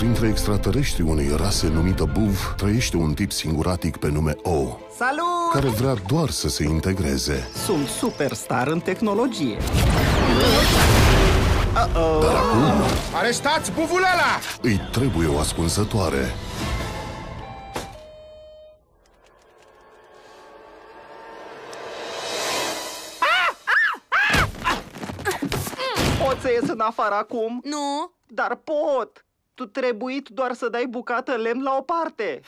Printre extraterestrii unei rase numită Buv, trăiește un tip singuratic pe nume O, Salut! care vrea doar să se integreze. Sunt superstar în tehnologie. Dar acum Arestați buvul ăla! îi trebuie o ascunsătoare. Pot să ies în afară acum? Nu? Dar pot! Tu trebuit doar să dai bucată lemn la o parte.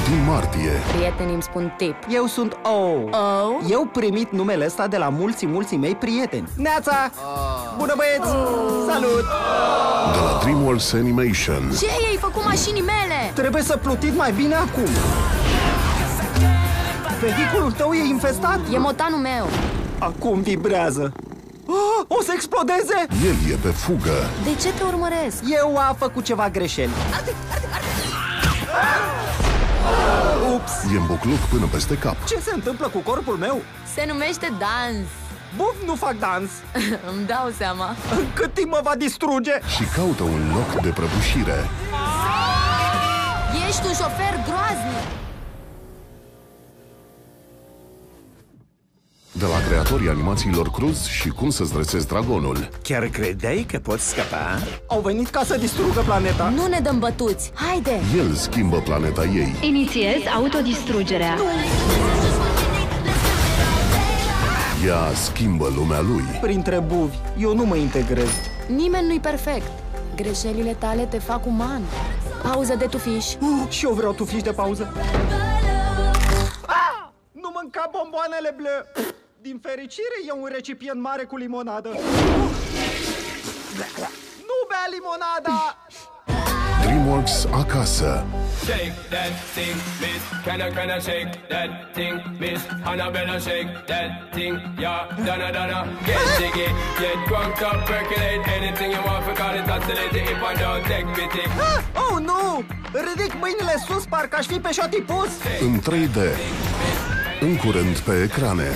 Din martie, Prietenii îmi spun tip. Eu sunt O. O? Eu primit numele ăsta de la mulții mei prieteni. Neața! Bună băieți! Salut! de la DreamWorks Animation, Ce ai făcut mașinii mele? Trebuie să plutit mai bine acum. Vehiculul tău e infestat? E motanul meu. Acum vibrează. O să explodeze! el e pe fugă. De ce te urmăresc? Eu a făcut ceva greșeli. Ups! E în bucluc până peste cap. Ce se întâmplă cu corpul meu? Se numește dans. Buf, nu fac dans. Îmi dau seama. În cât timp mă va distruge? Și caută un loc de prăbușire. Ești un șofer groaznic. De la creatorii animațiilor Cruz și Cum să-ți dresezi dragonul. Chiar credeai că poți scăpa? Au venit ca să distrugă planeta. Nu ne dăm bătuți. Haide! El schimbă planeta ei. Inițiez autodistrugerea. Ea schimbă lumea lui. Printre buvi, eu nu mă integrez. Nimeni nu-i perfect. Greșelile tale te fac uman. Pauză de tufiș. Și eu vreau tufiș de pauză. Nu mânca bomboanele bleu. Din fericire e un recipient mare cu limonadă. Nu bea limonada! DreamWorks acasă. Shake that thing, miss. Can I shake that thing, miss? Annabella, shake that thing, yeah. Donna, get jiggy, get drunk up, percolate anything you want, forgot it, oscillate if I don't take pity. Oh, nu! Ridic mâinile sus, parcă aș fi pe șotipus. În 3D. În curând pe ecrane.